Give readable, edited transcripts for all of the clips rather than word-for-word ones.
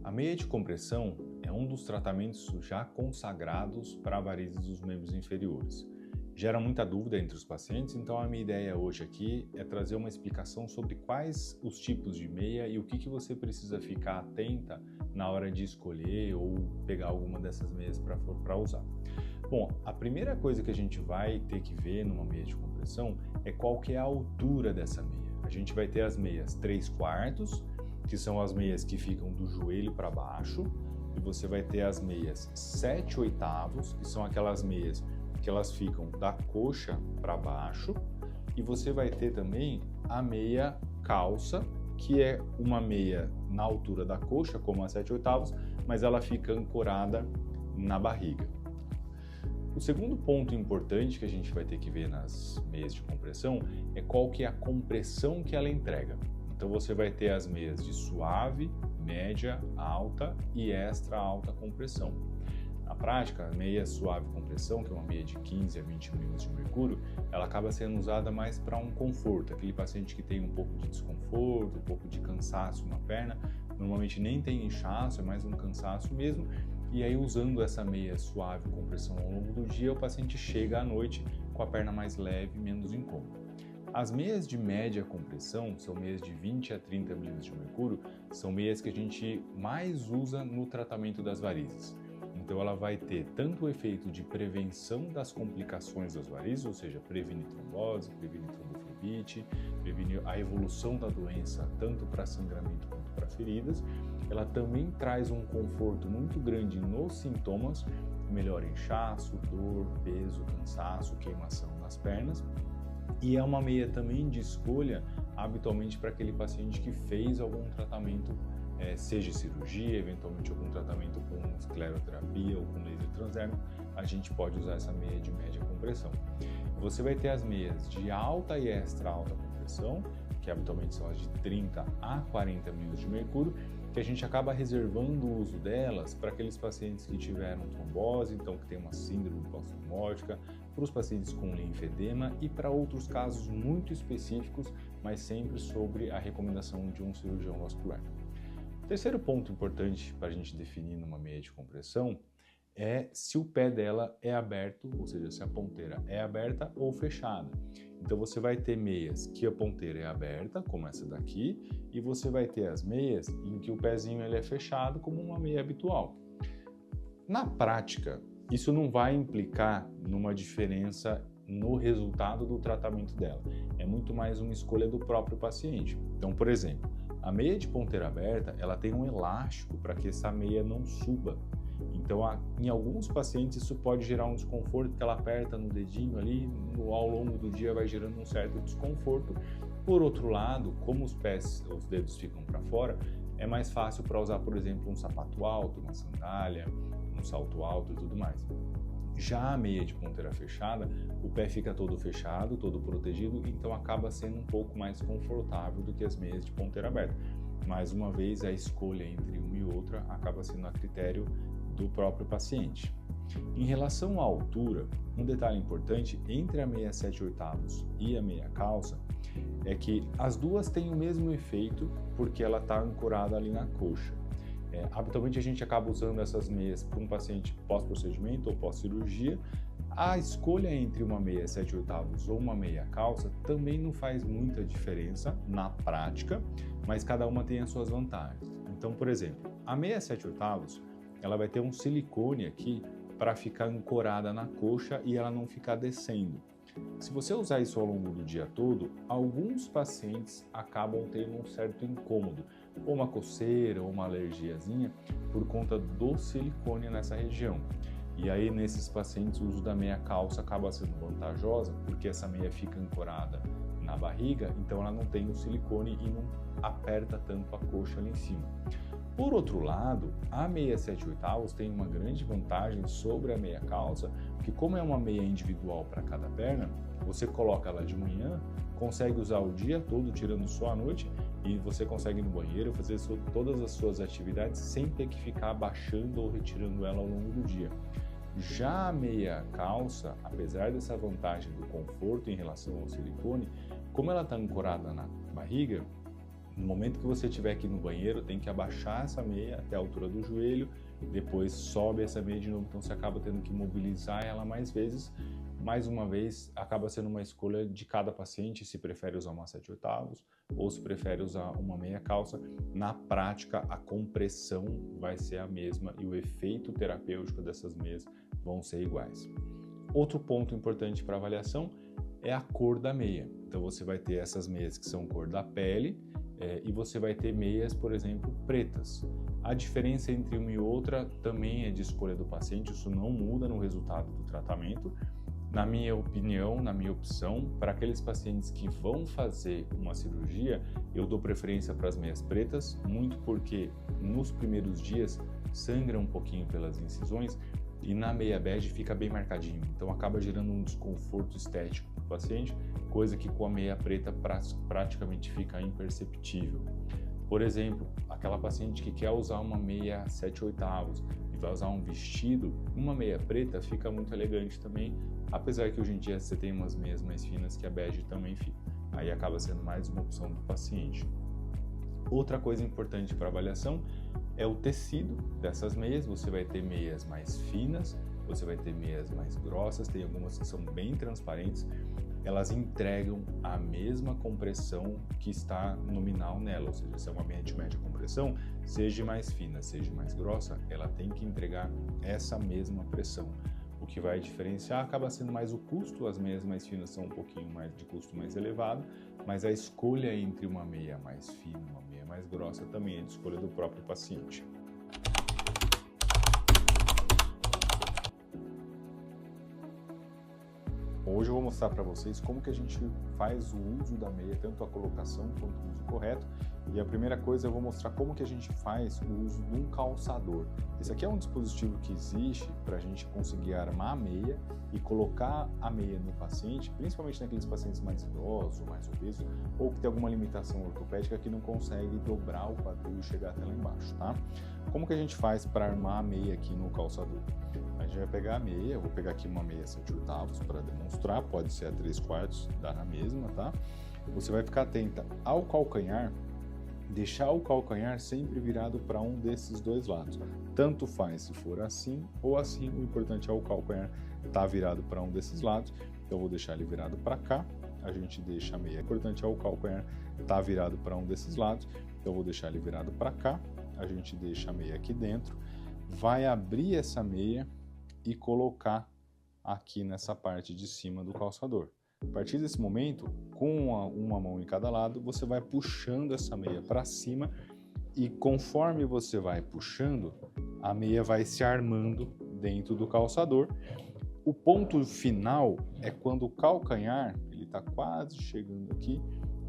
A meia de compressão é um dos tratamentos já consagrados para varizes dos membros inferiores. Gera muita dúvida entre os pacientes, então a minha ideia hoje aqui é trazer uma explicação sobre quais os tipos de meia e o que você precisa ficar atenta na hora de escolher ou pegar alguma dessas meias para usar. Bom, a primeira coisa que a gente vai ter que ver numa meia de compressão é qual que é a altura dessa meia. A gente vai ter as meias 3/4, que são as meias que ficam do joelho para baixo, e você vai ter as meias 7/8, que são aquelas meias que elas ficam da coxa para baixo, e você vai ter também a meia calça, que é uma meia na altura da coxa, como a 7/8, mas ela fica ancorada na barriga. O segundo ponto importante que a gente vai ter que ver nas meias de compressão é qual que é a compressão que ela entrega. Então você vai ter as meias de suave, média, alta e extra alta compressão. Na prática, a meia suave compressão, que é uma meia de 15 a 20 milímetros de mercúrio, ela acaba sendo usada mais para um conforto, aquele paciente que tem um pouco de desconforto, um pouco de cansaço na perna, normalmente nem tem inchaço, é mais um cansaço mesmo, e aí usando essa meia suave compressão ao longo do dia, o paciente chega à noite com a perna mais leve, menos incômoda. As meias de média compressão, são meias de 20 a 30 milímetros de mercúrio, são meias que a gente mais usa no tratamento das varizes. Então ela vai ter tanto o efeito de prevenção das complicações das varizes, ou seja, prevenir trombose, prevenir tromboflebite, prevenir a evolução da doença tanto para sangramento quanto para feridas. Ela também traz um conforto muito grande nos sintomas, melhora inchaço, dor, peso, cansaço, queimação nas pernas. E é uma meia também de escolha habitualmente para aquele paciente que fez algum tratamento, seja cirurgia, eventualmente algum tratamento com escleroterapia ou com laser transdérmico, a gente pode usar essa meia de média compressão. Você vai ter as meias de alta e extra alta compressão, que habitualmente são as de 30 a 40 milímetros de mercúrio, que a gente acaba reservando o uso delas para aqueles pacientes que tiveram trombose, então que tem uma síndrome pós-trombótica, para os pacientes com linfedema e para outros casos muito específicos, mas sempre sobre a recomendação de um cirurgião vascular. O terceiro ponto importante para a gente definir numa meia de compressão é se o pé dela é aberto, ou seja, se a ponteira é aberta ou fechada. Então você vai ter meias que a ponteira é aberta, como essa daqui, e você vai ter as meias em que o pezinho ele é fechado, como uma meia habitual. Na prática, isso não vai implicar numa diferença no resultado do tratamento dela. É muito mais uma escolha do próprio paciente. Então, por exemplo, a meia de ponteira aberta, ela tem um elástico para que essa meia não suba. Então, em alguns pacientes isso pode gerar um desconforto, que ela aperta no dedinho ali, ao longo do dia vai gerando um certo desconforto. Por outro lado, como os dedos ficam para fora, é mais fácil para usar, por exemplo, um sapato alto, uma sandália, um salto alto e tudo mais. Já a meia de ponteira fechada, o pé fica todo fechado, todo protegido, então acaba sendo um pouco mais confortável do que as meias de ponteira aberta. Mais uma vez, a escolha entre uma e outra acaba sendo a critério do próprio paciente. Em relação à altura, um detalhe importante entre a meia 7/8 e a meia calça é que as duas têm o mesmo efeito porque ela está ancorada ali na coxa. Habitualmente a gente acaba usando essas meias para um paciente pós-procedimento ou pós-cirurgia. A escolha entre uma meia 7/8 ou uma meia calça também não faz muita diferença na prática, mas cada uma tem as suas vantagens. Então, por exemplo, a meia 7/8 ela vai ter um silicone aqui para ficar ancorada na coxa e ela não ficar descendo. Se você usar isso ao longo do dia todo, alguns pacientes acabam tendo um certo incômodo, ou uma coceira, ou uma alergiazinha, por conta do silicone nessa região. E aí, nesses pacientes, o uso da meia calça acaba sendo vantajosa, porque essa meia fica ancorada na barriga, então ela não tem o silicone e não aperta tanto a coxa ali em cima. Por outro lado, a meia 7/8 tem uma grande vantagem sobre a meia calça, que como é uma meia individual para cada perna, você coloca ela de manhã, consegue usar o dia todo, tirando só a noite, e você consegue ir no banheiro, fazer todas as suas atividades sem ter que ficar abaixando ou retirando ela ao longo do dia. Já a meia calça, apesar dessa vantagem do conforto em relação ao silicone, como ela está ancorada na barriga, No momento que você estiver aqui no banheiro, tem que abaixar essa meia até a altura do joelho, depois sobe essa meia de novo, então você acaba tendo que mobilizar ela mais vezes. Mais uma vez, acaba sendo uma escolha de cada paciente, se prefere usar uma 7/8 ou se prefere usar uma meia calça. Na prática, a compressão vai ser a mesma e o efeito terapêutico dessas meias vão ser iguais. Outro ponto importante para avaliação é a cor da meia. Então você vai ter essas meias que são cor da pele e você vai ter meias, por exemplo, pretas. A diferença entre uma e outra também é de escolha do paciente, isso não muda no resultado do tratamento. Na minha opinião, na minha opção, para aqueles pacientes que vão fazer uma cirurgia, eu dou preferência para as meias pretas, muito porque nos primeiros dias sangra um pouquinho pelas incisões e na meia bege fica bem marcadinho, então acaba gerando um desconforto estético para o paciente, coisa que com a meia preta praticamente fica imperceptível. Por exemplo, aquela paciente que quer usar uma meia 7/8 e vai usar um vestido, uma meia preta fica muito elegante também, apesar que hoje em dia você tem umas meias mais finas que a bege também fica. Aí acaba sendo mais uma opção do paciente. Outra coisa importante para avaliação é o tecido dessas meias. Você vai ter meias mais finas, você vai ter meias mais grossas, tem algumas que são bem transparentes. Elas entregam a mesma compressão que está nominal nela, ou seja, se é uma meia de média compressão, seja mais fina, seja mais grossa, ela tem que entregar essa mesma pressão. O que vai diferenciar acaba sendo mais o custo, as meias mais finas são um pouquinho mais de custo mais elevado, mas a escolha entre uma meia mais fina e uma meia mais grossa também é de escolha do próprio paciente. Hoje eu vou mostrar para vocês como que a gente faz o uso da meia, tanto a colocação quanto o uso correto. E a primeira coisa eu vou mostrar como que a gente faz o uso de um calçador. Esse aqui é um dispositivo que existe para a gente conseguir armar a meia e colocar a meia no paciente, principalmente naqueles pacientes mais idosos, mais obesos, ou que tem alguma limitação ortopédica que não consegue dobrar o quadril e chegar até lá embaixo, tá? Como que a gente faz para armar a meia aqui no calçador? A gente vai pegar a meia, eu vou pegar aqui uma meia 7/8 para demonstrar, pode ser a 3/4, dá na mesma, tá? Você vai ficar atenta ao calcanhar, deixar o calcanhar sempre virado para um desses dois lados. Tanto faz se for assim ou assim, o importante é o calcanhar estar virado para um desses lados. Então eu vou deixar ele virado para cá, a gente deixa a meia. O importante é o calcanhar estar virado para um desses lados. Então eu vou deixar ele virado para cá, a gente deixa a meia aqui dentro, vai abrir essa meia e colocar aqui nessa parte de cima do calçador. A partir desse momento, com uma mão em cada lado, você vai puxando essa meia para cima e conforme você vai puxando, a meia vai se armando dentro do calçador. O ponto final é quando o calcanhar, ele está quase chegando aqui,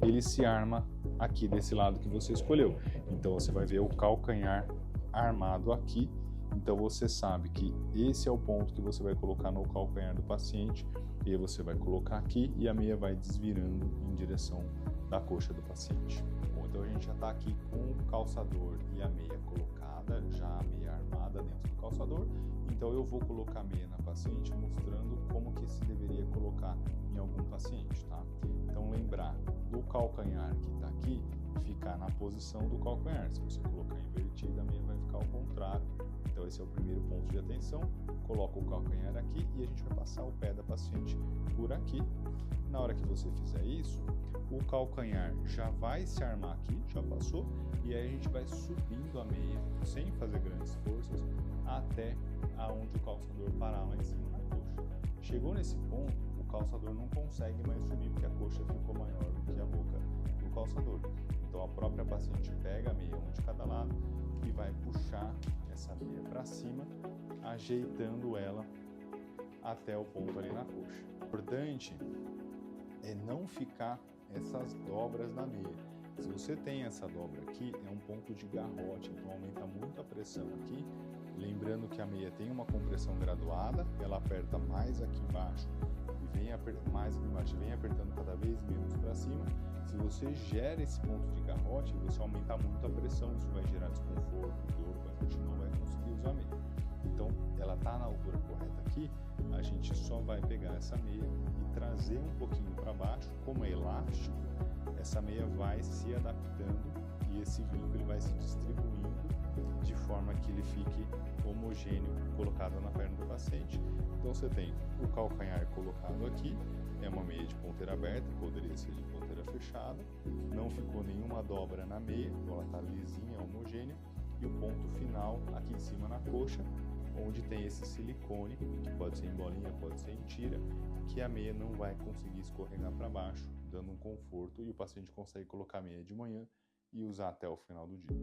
ele se arma aqui desse lado que você escolheu. Então você vai ver o calcanhar armado aqui. Então você sabe que esse é o ponto que você vai colocar no calcanhar do paciente e aí você vai colocar aqui e a meia vai desvirando em direção da coxa do paciente. Bom, então a gente já está aqui com o calçador e a meia colocada, já a meia armada dentro do calçador. Então eu vou colocar a meia na paciente mostrando como que se deveria colocar em algum paciente, tá? Então lembrar do calcanhar que está aqui, ficar na posição do calcanhar. Se você colocar invertida, a meia vai ficar ao contrário. Então esse é o primeiro ponto de atenção. Coloca o calcanhar aqui e a gente vai passar o pé da paciente por aqui. Na hora que você fizer isso, o calcanhar já vai se armar aqui, já passou, e aí a gente vai subindo a meia, sem fazer grandes forças, até aonde o calçador parar lá em cima na coxa. Chegou nesse ponto, o calçador não consegue mais subir, porque a coxa ficou maior do que a boca do calçador. Então a própria paciente pega a meia, um de cada lado, e vai puxar essa meia para cima, ajeitando ela até o ponto ali na coxa. O importante é não ficar essas dobras na meia. Se você tem essa dobra aqui, é um ponto de garrote, então aumenta muito a pressão aqui. Lembrando que a meia tem uma compressão graduada, ela aperta mais aqui embaixo e vem mais aqui embaixo, vem apertando cada vez menos para cima. Se você gera esse ponto de garrote, você aumenta muito a pressão, isso vai gerar desconforto, dor, a gente não vai conseguir usar a meia. Então, ela está na altura correta aqui, a gente só vai pegar essa meia e trazer um pouquinho para baixo, como é elástico, essa meia vai se adaptando e esse vinco ele vai se distribuindo de forma que ele fique homogêneo colocado na perna do paciente. Então você tem o calcanhar colocado aqui, é uma meia de ponteira aberta, poderia ser de ponteira fechada, não ficou nenhuma dobra na meia, então ela está lisinha, homogênea, e o ponto final aqui em cima na coxa, onde tem esse silicone, que pode ser em bolinha, pode ser em tira, que a meia não vai conseguir escorregar para baixo, dando um conforto, e o paciente consegue colocar a meia de manhã e usar até o final do dia.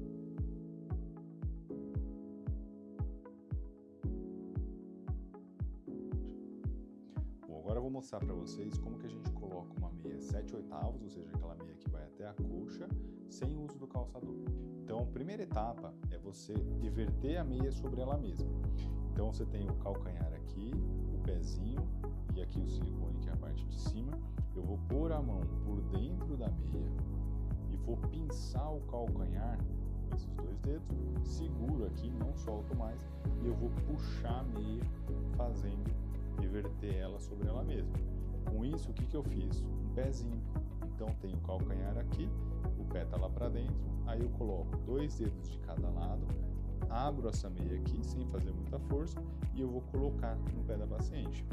Bom, agora eu vou mostrar para vocês como que a gente coloca uma meia 7/8, ou seja, aquela meia que vai até a coxa, sem o uso do calçador. Então, a primeira etapa é você inverter a meia sobre ela mesma. Então, você tem o calcanhar aqui, o pezinho e aqui o silicone, que é a parte de cima. Eu vou pôr a mão por dentro da meia e vou pinçar o calcanhar com esses dois dedos, seguro aqui, não solto mais, e eu vou puxar a meia, fazendo inverter ela sobre ela mesma. Com isso, o que eu fiz? Um pezinho. Então, tem o calcanhar aqui, o pé tá lá para dentro, aí eu coloco 2 dedos de cada lado, abro essa meia aqui sem fazer muita força e eu vou colocar no pé da paciente.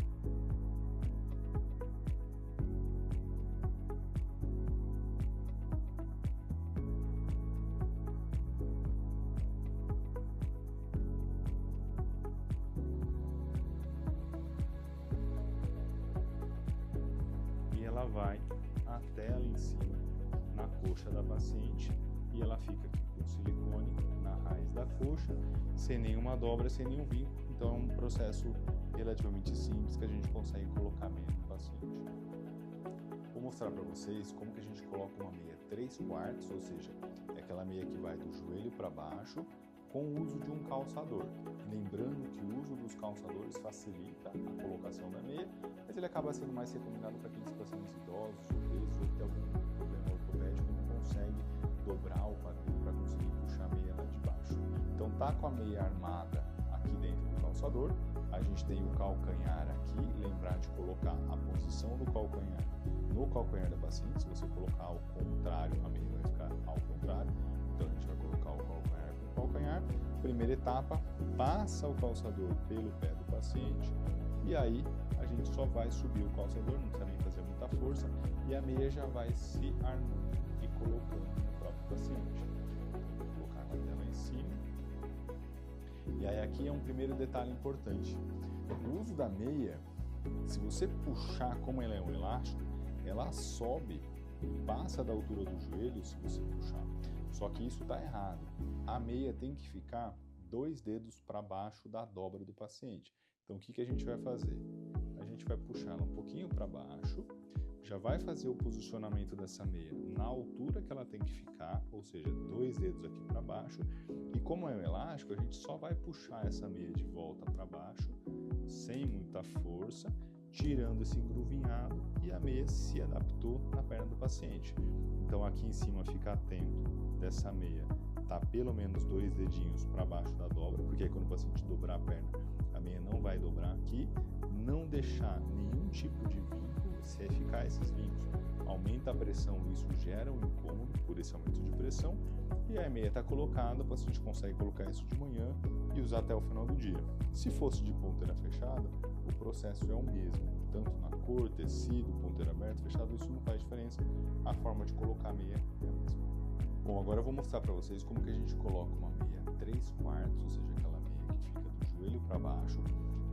E ela vai até ali em cima, na coxa da paciente, e ela fica aqui com silicone na raiz da coxa, sem nenhuma dobra, sem nenhum vinco. Então é um processo relativamente simples que a gente consegue colocar meia no paciente. Vou mostrar para vocês como que a gente coloca uma meia 3/4, ou seja, é aquela meia que vai do joelho para baixo, com o uso de um calçador. Lembrando que o uso dos calçadores facilita a colocação da meia, mas ele acaba sendo mais recomendado para aqueles pacientes idosos, obesos ou que tem algum problema ortopédico e não consegue dobrar o quadril para conseguir puxar a meia lá de baixo. Então tá com a meia armada aqui dentro do calçador, a gente tem o calcanhar aqui, lembrar de colocar a posição do calcanhar no calcanhar da paciente. Se você colocar ao contrário, a meia vai ficar ao contrário, então a gente vai colocar o calcanhar com o calcanhar. Primeira etapa, passa o calçador pelo pé do paciente e aí a gente só vai subir o calçador, não precisa nem fazer muita força, e a meia já vai se armando e colocando no próprio paciente. Vou colocar a tela em cima. E aí aqui é um primeiro detalhe importante. O uso da meia, se você puxar, como ela é um elástico, ela sobe e passa da altura do joelho se você puxar. Só que isso está errado. A meia tem que ficar 2 dedos para baixo da dobra do paciente. Então o que a gente vai fazer? A gente vai puxar ela um pouquinho para baixo, já vai fazer o posicionamento dessa meia na altura que ela tem que ficar, ou seja, 2 dedos aqui para baixo, e como é um elástico, a gente só vai puxar essa meia de volta para baixo, sem muita força, tirando esse engruvinhado, e a meia se adaptou na perna do paciente. Então aqui em cima fica atento dessa meia, tá pelo menos 2 dedinhos para baixo da dobra, porque aí quando o paciente dobrar a perna, a meia não vai dobrar aqui, não deixar nenhum tipo de vínculo. Se ficar esses vincos, aumenta a pressão, isso gera um incômodo por esse aumento de pressão, e a meia está colocada, o paciente consegue colocar isso de manhã e usar até o final do dia. Se fosse de ponteira fechada, o processo é o mesmo, tanto na cor, tecido, ponteira aberta, fechado, isso não faz diferença, a forma de colocar a meia é a mesma. Bom, agora eu vou mostrar para vocês como que a gente coloca uma meia 3/4, ou seja, aquela meia que fica do joelho para baixo,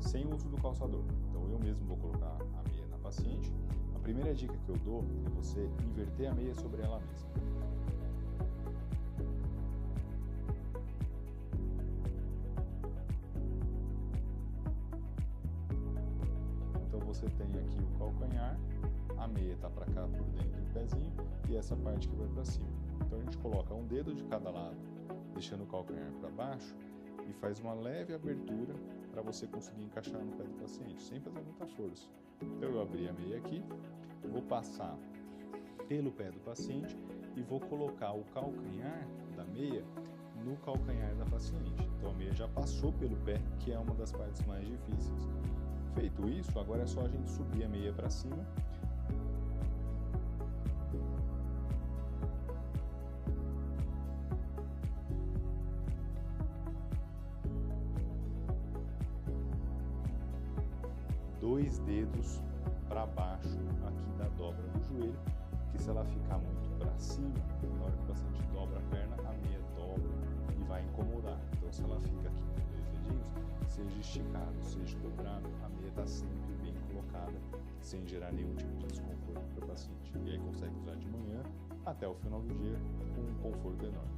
sem o uso do calçador. Então eu mesmo vou colocar a meia na paciente. A primeira dica que eu dou é você inverter a meia sobre ela mesma. Então você tem aqui o calcanhar, a meia está para cá por dentro do pezinho e essa parte que vai para cima. Então a gente coloca um dedo de cada lado, deixando o calcanhar para baixo, e faz uma leve abertura para você conseguir encaixar no pé do paciente, sem fazer muita força. Então eu abri a meia aqui, eu vou passar pelo pé do paciente e vou colocar o calcanhar da meia no calcanhar da paciente. Então a meia já passou pelo pé, que é uma das partes mais difíceis. Feito isso, agora é só a gente subir a meia para cima 2 dedos para baixo aqui da dobra do joelho, que se ela ficar muito para cima, na hora que o paciente dobra a perna, a meia dobra e vai incomodar. Então, se ela fica aqui com 2 dedinhos, seja esticado, seja dobrado, a meia está sempre bem colocada, sem gerar nenhum tipo de desconforto para o paciente. E aí consegue usar de manhã até o final do dia com um conforto enorme.